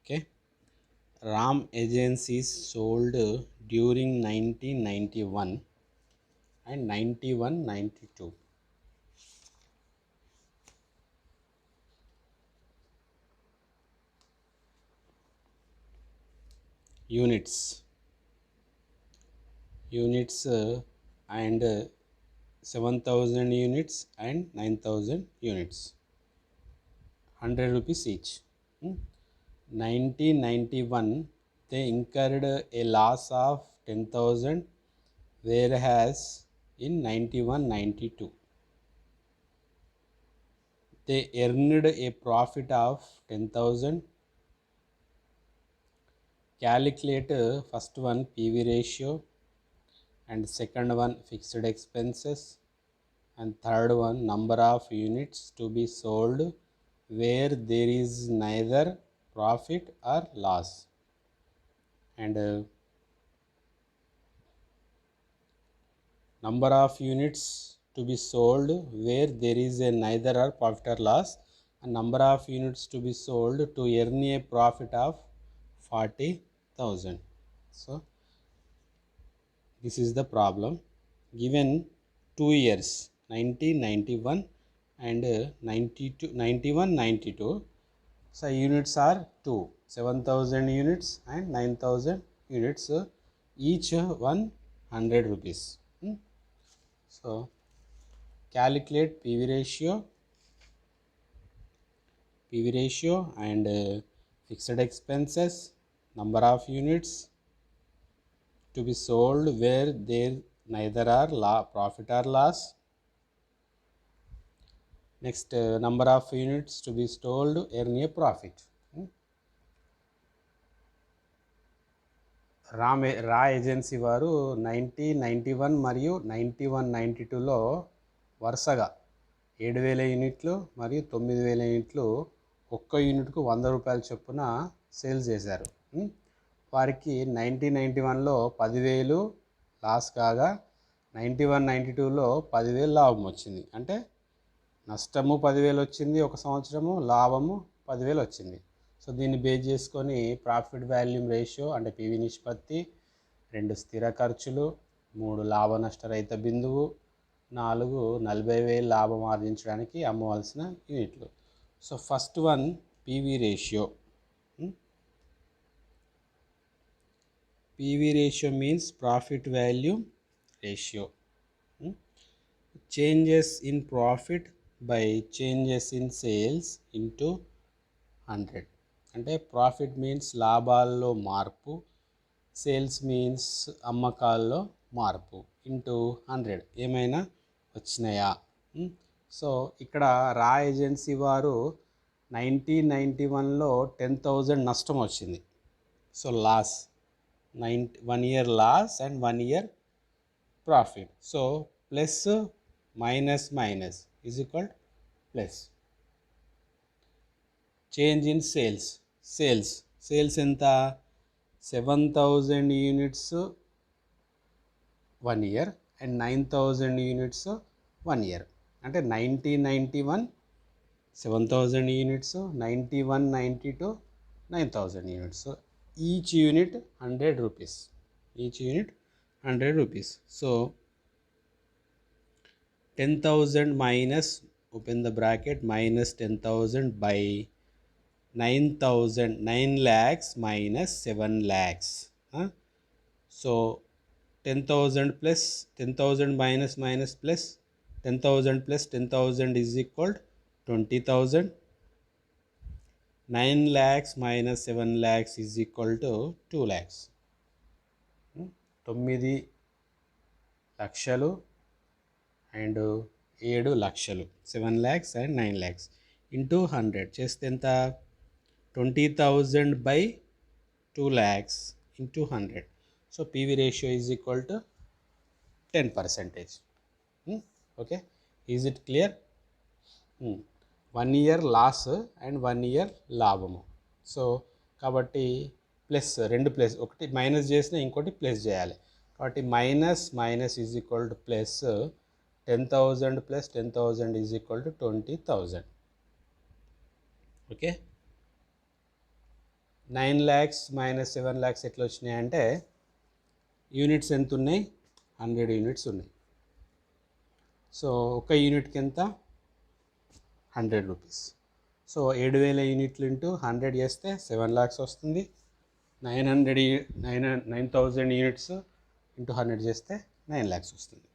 Okay. Ram agencies sold during 1991 and 91-92. Units and 7,000 units and 9,000 units, 100 rupees each. 1991 they incurred a loss of 10,000, whereas in 91-92 they earned a profit of 10,000. Calculate first one PV ratio, and second one fixed expenses, and third one number of units to be sold where there is neither profit or loss, and number of units to be sold where there is a neither or profit or loss, and number of units to be sold to earn a profit of 40,000. So this is the problem. Given 2 years 1991 and 91-92, so units are 2, 7,000 units and 9,000 units, each 100 rupees. So calculate PV ratio and fixed expenses, number of units to be sold where there neither are profit or loss. Next, number of units to be sold earn a profit. రా agency వారు 1991 మరియు 91-92లో వరుసగా 7,000 యూనిట్లు మరియు 9,000 యూనిట్లు ఒక్క యూనిట్కు 100 రూపాయల చొప్పున సేల్స్ చేశారు. వారికి 1991లో 10,000 లాస్ కాగా 91-92లో 10,000 లాభం వచ్చింది. అంటే నష్టము 10,000 వచ్చింది ఒక సంవత్సరము, లాభము 10,000 వచ్చింది. సో దీన్ని బేస్ చేసుకొని ప్రాఫిట్ వాల్యూమ్ రేషియో అంటే పివి నిష్పత్తి, 2 స్థిర ఖర్చులు, 3 లాభ నష్టరహిత బిందువు, 4 40,000 లాభం ఆర్జించడానికి అమ్మవలసిన యూనిట్లు. So first one PV ratio. PV ratio means profit volume ratio. Changes in profit by changes in sales into 100. అంటే ప్రాఫిట్ మీన్స్ లాభాల్లో మార్పు, సేల్స్ మీన్స్ అమ్మకాల్లో మార్పు, ఇంటూ 100 ఏమైనా వచ్చినాయా. సో ఇక్కడ రా ఏజెన్సీ వారు 1991లో 10,000 నష్టం వచ్చింది. So loss, 1 year loss and 1 year profit. So plus minus minus is equal plus. Change in sales ఎంత, 7,000 యూనిట్స్ 1 year అండ్ 9,000 యూనిట్స్ 1 year. అంటే 90-91 7,000 units, 91-92 9,000 units. Each unit 100 rupees. So 10,000 minus, open the bracket, minus 10,000 by 9,000, 9 lakhs minus 7 lakhs. So 10,000 plus 10,000 minus plus 10,000 plus 10,000 is equal to 20,000. 9 lakhs minus 7 lakhs is equal to 2 lakhs. 9 లక్షలు and 7 లక్షలు, 7 lakhs and 9 lakhs into 100 చేస్తే ఎంత, 20,000 by 2 lakhs into 100. So PV ratio is equal to 10%. Okay, is it clear? 1 year loss and 1 year లాభము. So కాబట్టి plus, 2 plus, ఒకటి minus చేసినా ఇంకోటి plus చేయాలి. కాబట్టి minus is equal to plus. 10,000 plus 10,000 is equal to 20,000. Okay. 9 lakhs minus 7 lakhs ఎట్లా వచ్చినాయి అంటే యూనిట్స్ ఎంత ఉన్నాయి 100 యూనిట్స్ ఉన్నాయి. సో ఒక యూనిట్కి ఎంత 100 రూపీస్. సో 7000 యూనిట్లు ఇంటూ 100 చేస్తే 7 lakhs వస్తుంది. 9000 యూనిట్స్ ఇంటూ 100 చేస్తే 9 lakhs వస్తుంది.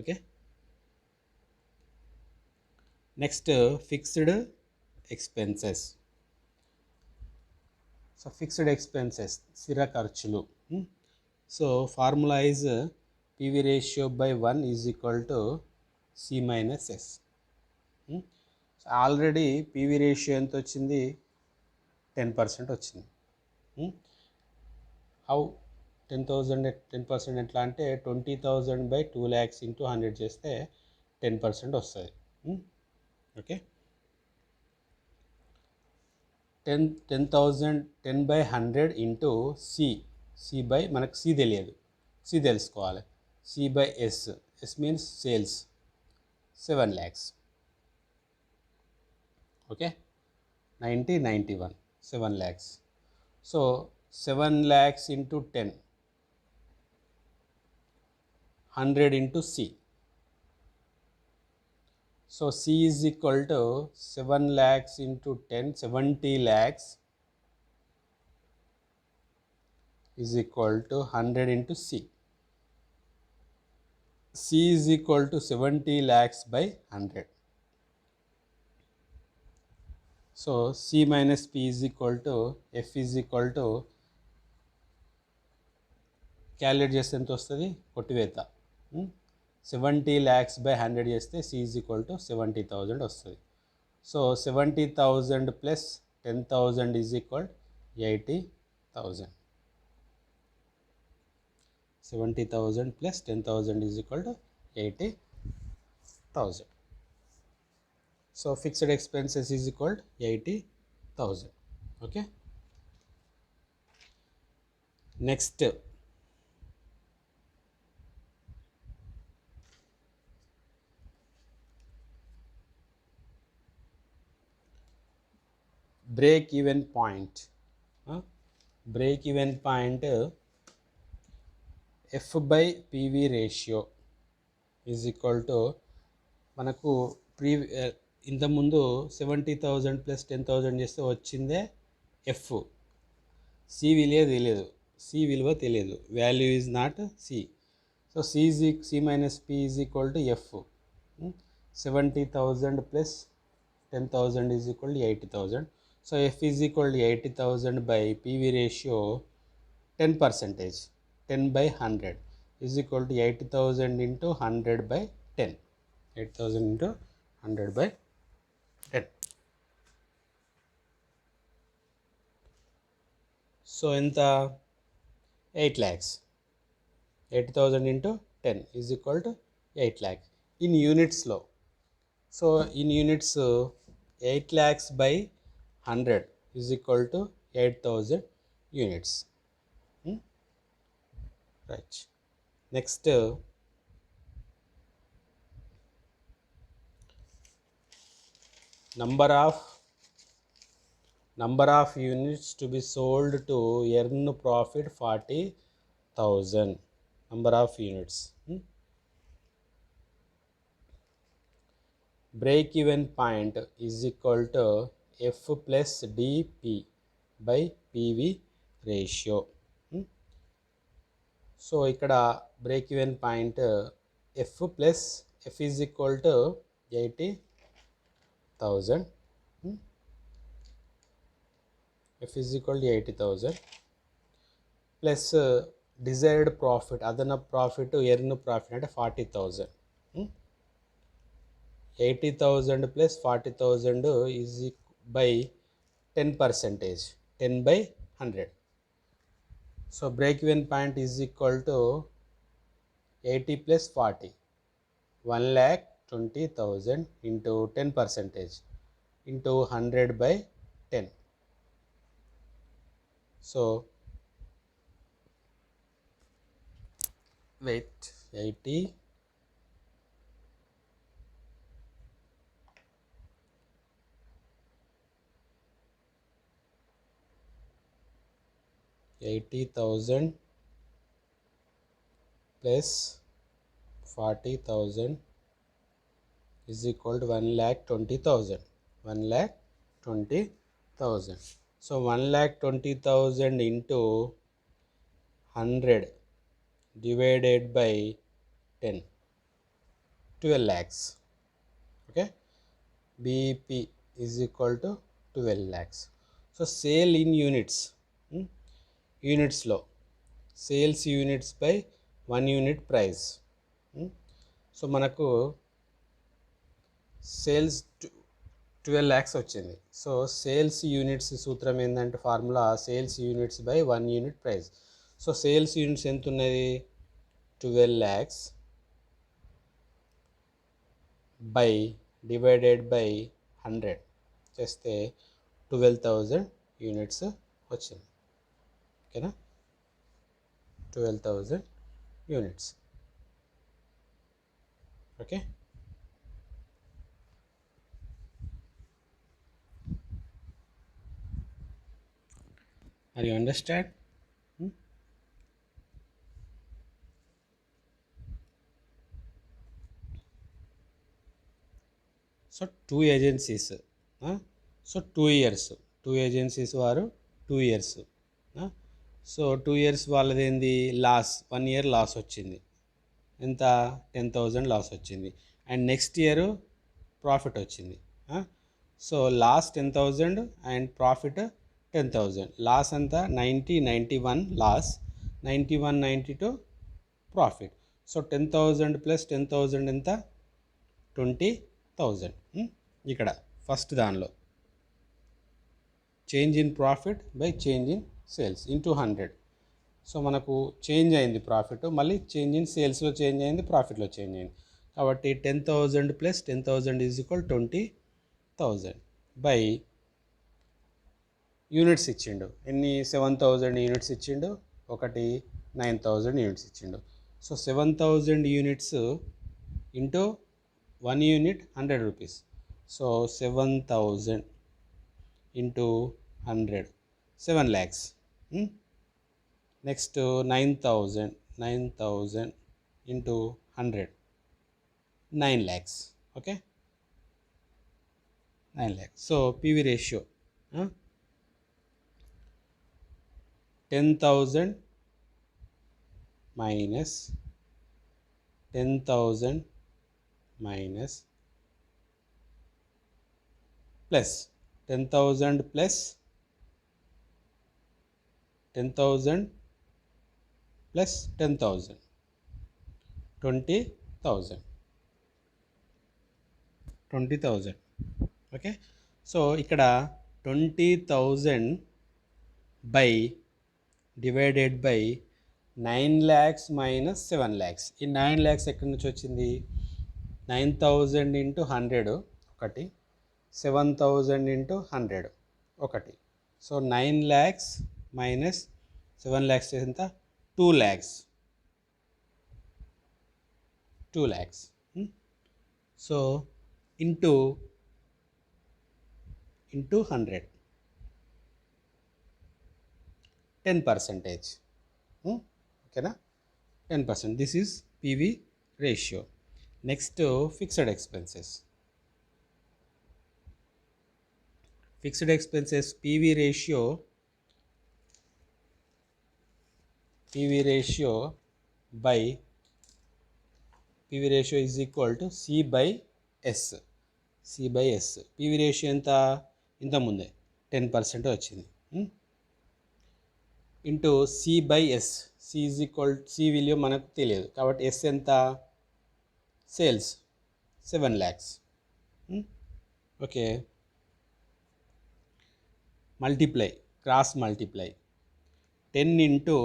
Okay. Next fixed expenses. So fixed expenses స్థిర ఖర్చులు. So formula is PV ratio by 1 is equal to C minus S. Already PV ratio ఎంత వచ్చింది 10% వచ్చింది. హౌ 10% ఎట్లా అంటే 20,000 బై 2 lakhs ఇంటూ 100 చేస్తే 10% వస్తుంది. Okay. 10,000 10 by 100 into C by మనకు సి తెలియదు, సి తెలుసుకోవాలి. C by S means sales 7 lakhs. Okay. 91 7 lakhs. So 7 lakhs into 10 100 into C. So C is equal to 7 lakhs into 10, 70 lakhs is equal to 100 into C. C is equal to 70 lakhs by 100. So C minus P is equal to F is equal to calculate చేస్తే ఎంత వస్తుంది కొట్టివేత. 70 lakhs by 100 చేస్తే C is equal to 70,000 వస్తుంది. So 70,000 plus 10,000 is equal 80,000. 70,000 plus 10,000 is equal to 80,000. So fixed expenses is equal to 80,000. Okay. Next, break even point. Break even point F by PV ratio is equal to మనకు ఇంతకుముందు 70,000 plus 10,000 చేస్తే వచ్చిందే F. C విలువ తెలియదు, value is not C. So C minus P is equal to F. 70,000 plus 10,000 is equal to 80,000. So F is equal to 80,000 by PV ratio 10%, 10 by 100 is equal to 80,000 into 100 by 10. 80,000 into 100 by 10. So enta 8 lakhs. 80,000 into 10 is equal to 8 lakhs in units low. So in units 8 lakhs by 100 is equal to 8,000 units. Right. Next, number of units to be sold to earn profit 40,000. Number of units. Break even point is equal to F plus DP by PV ratio. So ఇక్కడ break even point F plus F is equal to 80,000. F is equal to 80,000 plus desired profit, అదనపు profit, earn profit అంటే 40,000. 80,000 plus 40,000 is by 10%, 10 by 100. So break even point is equal to 80 plus 40, 1,20,000 into 10% into 100 by 10. So wait, 80 . 80,000 plus 40,000 is equal to 1,20,000. 1,20,000. So 1,20,000 into 100 divided by 10, 12 lakhs. Okay, BEP is equal to 12 lakhs. So sale in units, units లో sales units by 1 unit price. So మనకు sales 12 lakhs వచ్చింది. So sales units సూత్రం ఏంటంటే formula sales units by 1 unit price. So sales units ఎంత ఉన్నది 12 lakhs by divided by 100 చేస్తే 12,000 units వచ్చింది. ఓకేనా, 12,000 units. Okay, are you understand? So 2 agencies, so 2 years, 2 agencies వారు 2 years. సో 2 years వాళ్ళది ఏంది లాస్, 1 year లాస్ వచ్చింది. ఎంత 10,000 లాస్ వచ్చింది. అండ్ నెక్స్ట్ ఇయర్ ప్రాఫిట్ వచ్చింది. So loss 10,000 and profit 10,000. Loss అంతా 91 లాస్, 92 ప్రాఫిట్. సో 10,000 ప్లస్ 10,000 ఎంత 20,000. ఇక్కడ ఫస్ట్ దానిలో change in profit by change in sales into 100. So మనకు చేంజ్ అయింది ప్రాఫిట్, మళ్ళీ చేంజ్ ఇన్ సేల్స్లో చేంజ్ అయింది, ప్రాఫిట్లో చేంజ్ అయింది. కాబట్టి 10,000 plus 10,000 is equal 20,000 by units ఇచ్చిండు. ఎన్ని 7,000 యూనిట్స్ ఇచ్చిండు, ఒకటి 9,000 యూనిట్స్ ఇచ్చిండు. So 7,000 units into 1 unit 100 rupees. So 7,000 into 100 7 lakhs. Next 9,000 into 100 9 lakhs. Okay, 9 lakhs. So PV ratio 10,000 minus 10,000 minus plus 10,000 plus 10,000 plus 10,000 20,000. Okay, so ఇక్కడ 20,000 by divided by 9 lakhs minus 7 lakhs. ఈ 9 lakhs ఎక్కడి నుంచి వచ్చింది, 9,000 into 100 ఒకటి, 7,000 into 100 ఒకటి. So 9 lakhs minus 7 lakhs ఎంత 2 lakhs. 2 lakhs. So into 100 10%. ఓకేనా, 10%. This is PV ratio. Next fixed expenses. Fixed expenses PV ratio by PV ratio is equal to C by S. PV ratio ఎంత, ఇంత ముందే 10% వచ్చింది, into C by S. C is equal, C విలువ మనకు తెలియదు కాబట్టి S ఎంత, sales 7 lakhs. Okay, multiply, cross multiply 10 into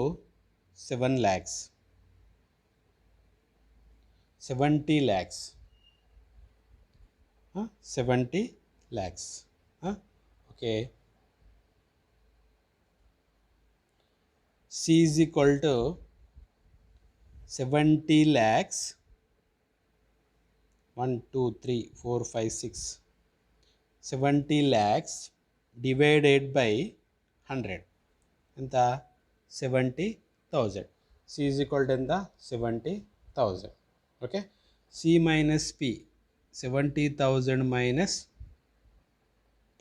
7 lakhs 70 lakhs. 70 lakhs. Okay, C is equal to 70 lakhs 1 2 3 4 5 6 70 lakhs divided by 100 ఎంత 70,000. C is equal to ఎంత 70,000. Okay, C minus P 70,000 minus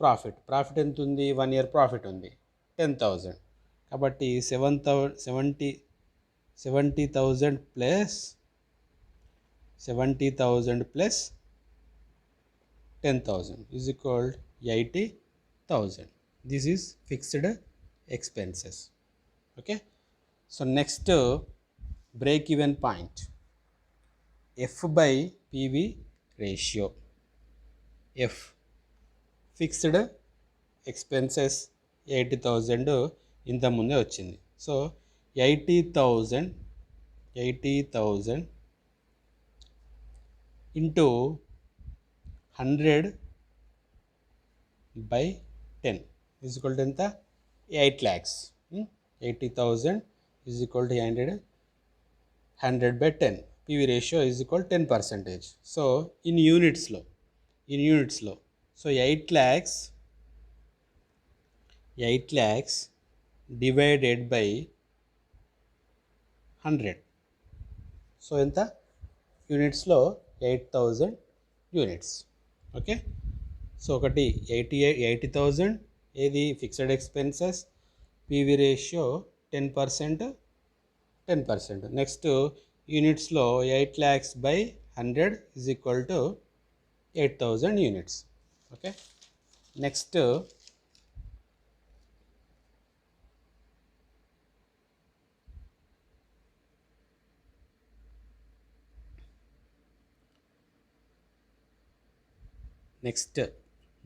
profit ఎంత ఉంది, 1 year profit ఉంది 10,000. కాబట్టి 70,000 plus 10,000 is equal to 80,000. This is fixed expenses. Okay, so next break even point, F by PV ratio. F fixed expenses 80,000 ఇంత ముందే వచ్చింది. So 80,000 into 100/10 is equal to ఎంత 8 lakhs. 80,000 is equal to 100/10. PV ratio is equal 10%. So in యూనిట్స్లో so 8 lakhs divided by 100. So ఎంత యూనిట్స్లో 8,000 units. Okay, so ఒకటి 80,000 ఏది fixed expenses, PV ratio 10%. Next యూనిట్స్లో 8 lakhs బై 100 is equal to 8,000 units. Okay, next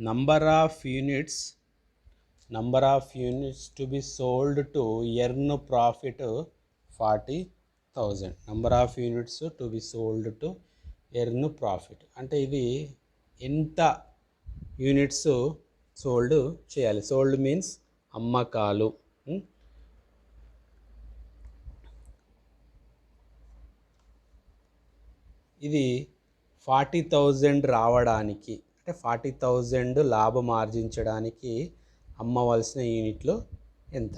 number of units to be sold to earn profit 40,000. number of units to be sold to earn profit అంటే ఇది ఎంత units sold చేయాలి. Sold means అమ్మకాలు. ఇది 40,000 రావడానికి అంటే 40,000 లాభం ఆర్జించడానికి అమ్మవలసిన యూనిట్లు ఎంత.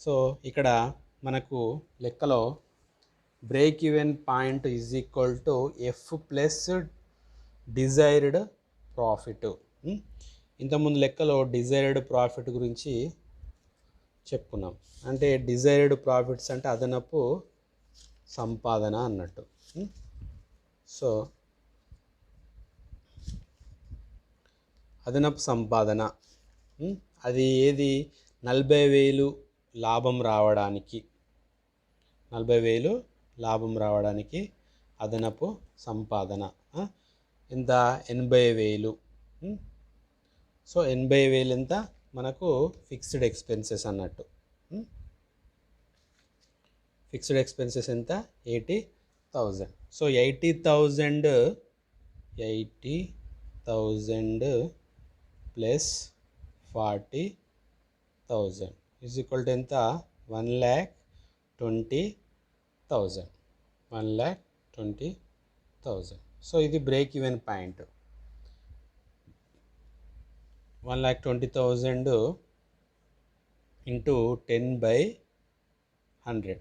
సో ఇక్కడ మనకు లెక్కలో break even point is equal to F plus desired profit. ఇంతకుముందు లెక్కలో డిజైర్డ్ ప్రాఫిట్ గురించి చెప్పుకున్నాం. అంటే డిజైర్డ్ ప్రాఫిట్స్ అంటే అదనపు సంపాదన అన్నట్టు. సో అదనపు సంపాదన అది ఏది 40,000 లాభం రావడానికి అదనపు సంపాదన ఎంత 80,000. సో 80,000 ఎంత మనకు ఫిక్స్డ్ ఎక్స్పెన్సెస్ అన్నట్టు. ఫిక్స్డ్ ఎక్స్పెన్సెస్ ఎంత 80,000. So 80,000 plus 40,000 is equal to ఎంత 1,20,000. సో ఇది break even point. 1,20,000 into 10/100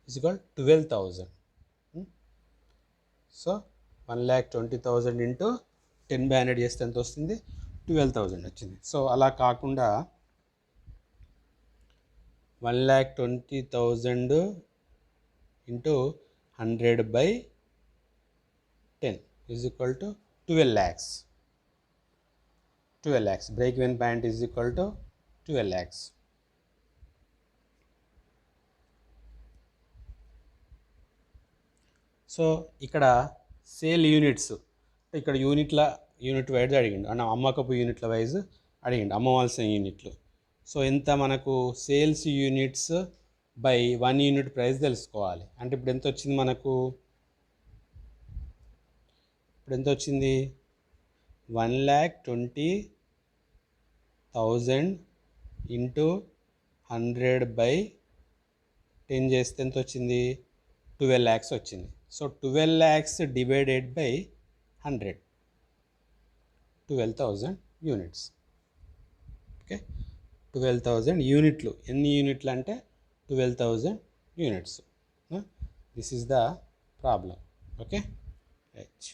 is equal 12,000. So 1,20,000 into 10/100 చేస్తే ఎంత వస్తుంది 12,000 వచ్చింది. సో అలా కాకుండా 1,20,000 into 100/10 is equal to 12 lakhs. Break even point is equal to 12 lakhs. So ఇక్కడ సేల్ యూనిట్స్ ఇక్కడ యూనిట్ వైజ్ అడిగిండు అన్న అమ్మకపు యూనిట్ల వైజ్ అడిగిండు అమ్మవలసిన యూనిట్లు. సో ఎంత మనకు sales units by 1 unit price తెలుసుకోవాలి. అంటే ఇప్పుడు ఎంత వచ్చింది మనకు 1,20,000 ఇంటూ 100/10 చేస్తే ఎంత వచ్చింది 12 lakhs వచ్చింది. So 12 lakhs divided by 100 12,000 units. Okay, 12,000 యూనిట్లు. ఎన్ని యూనిట్లు అంటే 12,000 units. This is the problem. Okay right.